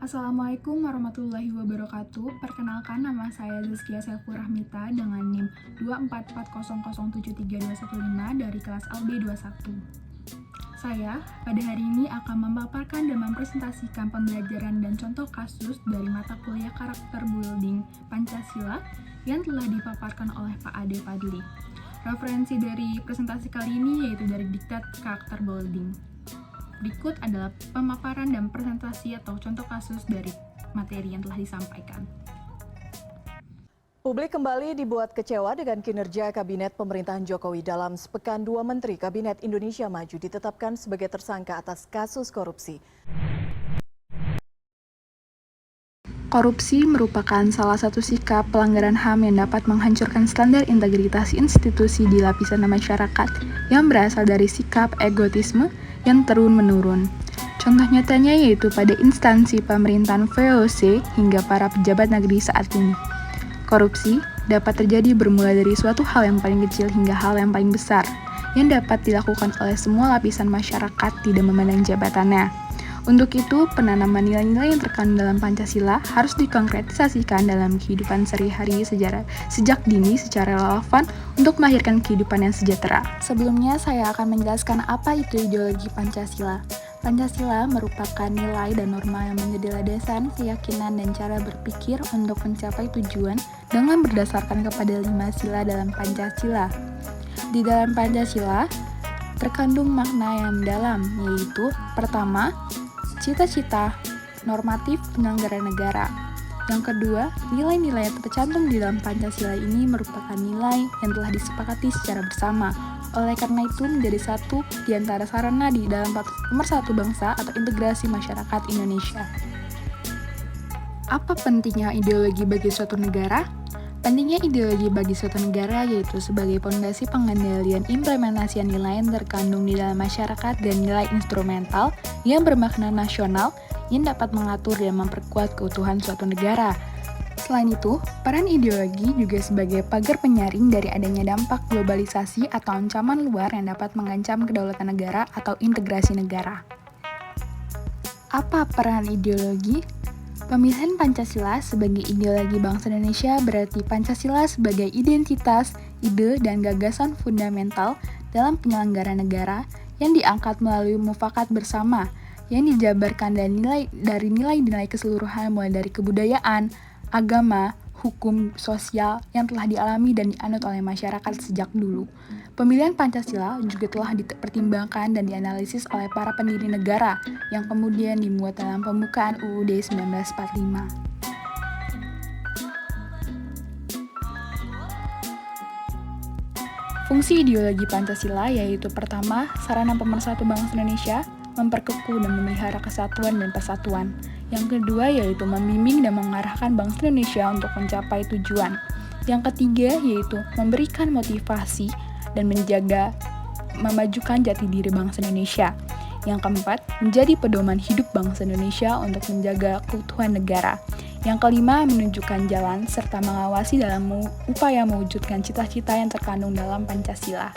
Assalamualaikum warahmatullahi wabarakatuh. Perkenalkan, nama saya Zaskia Saiful Rahmita dengan NIM 24400732215 dari kelas LB21. Saya pada hari ini akan memaparkan dan mempresentasikan pembelajaran dan contoh kasus dari mata kuliah Karakter Building Pancasila yang telah dipaparkan oleh Pak Ade Fadli. Referensi dari presentasi kali ini yaitu dari Diktat Karakter Building. Berikut adalah pemaparan dan presentasi atau contoh kasus dari materi yang telah disampaikan. Publik kembali dibuat kecewa dengan kinerja Kabinet Pemerintahan Jokowi dalam sepekan 2 Menteri Kabinet Indonesia Maju ditetapkan sebagai tersangka atas kasus korupsi. Korupsi merupakan salah satu sikap pelanggaran HAM yang dapat menghancurkan standar integritas institusi di lapisan masyarakat yang berasal dari sikap egotisme yang turun-menurun. Contoh nyatanya yaitu pada instansi pemerintahan VOC hingga para pejabat negeri saat ini. Korupsi dapat terjadi bermula dari suatu hal yang paling kecil hingga hal yang paling besar, yang dapat dilakukan oleh semua lapisan masyarakat tidak memandang jabatannya. Untuk itu, penanaman nilai-nilai yang terkandung dalam Pancasila harus dikonkretisasikan dalam kehidupan sehari-hari sejak dini secara relevan untuk melahirkan kehidupan yang sejahtera. Sebelumnya, saya akan menjelaskan apa itu ideologi Pancasila. Pancasila merupakan nilai dan norma yang menjadi landasan keyakinan dan cara berpikir untuk mencapai tujuan dengan berdasarkan kepada 5 sila dalam Pancasila. Di dalam Pancasila, terkandung makna yang mendalam, yaitu pertama, cita-cita normatif penyelenggaraan negara. Yang kedua, nilai-nilai yang tercantum di dalam Pancasila ini merupakan nilai yang telah disepakati secara bersama. Oleh karena itu, menjadi satu di antara sarana di dalam pemersatu bangsa atau integrasi masyarakat Indonesia. Apa pentingnya ideologi bagi suatu negara? Pentingnya ideologi bagi suatu negara yaitu sebagai fondasi pengendalian implementasi nilai yang terkandung di dalam masyarakat dan nilai instrumental yang bermakna nasional yang dapat mengatur dan memperkuat keutuhan suatu negara. Selain itu, peran ideologi juga sebagai pagar penyaring dari adanya dampak globalisasi atau ancaman luar yang dapat mengancam kedaulatan negara atau integrasi negara. Apa peran ideologi? Pemilihan Pancasila sebagai ideologi bangsa Indonesia berarti Pancasila sebagai identitas, ide, dan gagasan fundamental dalam penyelenggaraan negara yang diangkat melalui mufakat bersama, yang dijabarkan dari nilai-nilai keseluruhan mulai dari kebudayaan, agama, hukum, sosial yang telah dialami dan dianut oleh masyarakat sejak dulu. Pemilihan Pancasila juga telah dipertimbangkan dan dianalisis oleh para pendiri negara yang kemudian dimuat dalam pembukaan UUD 1945. Fungsi ideologi Pancasila yaitu pertama, sarana pemersatu bangsa Indonesia, memperkukuh dan memelihara kesatuan dan persatuan. Yang kedua yaitu membimbing dan mengarahkan bangsa Indonesia untuk mencapai tujuan. Yang ketiga yaitu memberikan motivasi dan memajukan jati diri bangsa Indonesia. Yang keempat, menjadi pedoman hidup bangsa Indonesia untuk menjaga keutuhan negara. Yang kelima, menunjukkan jalan serta mengawasi dalam upaya mewujudkan cita-cita yang terkandung dalam Pancasila.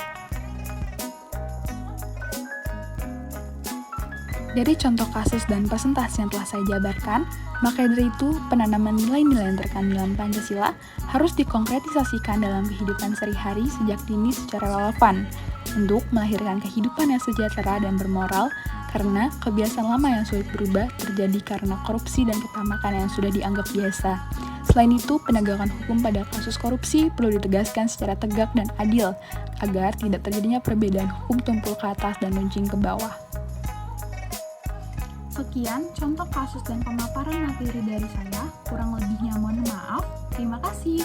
Dari contoh kasus dan presentasi yang telah saya jabarkan, maka dari itu penanaman nilai-nilai yang terkandung dalam Pancasila harus dikonkretisasikan dalam kehidupan sehari-hari sejak dini secara relevan untuk melahirkan kehidupan yang sejahtera dan bermoral, karena kebiasaan lama yang sulit berubah terjadi karena korupsi dan ketamakan yang sudah dianggap biasa. Selain itu, penegakan hukum pada kasus korupsi perlu ditegaskan secara tegak dan adil agar tidak terjadinya perbedaan hukum tumpul ke atas dan runcing ke bawah. Sekian contoh kasus dan pemaparan materi dari saya, kurang lebihnya mohon maaf. Terima kasih.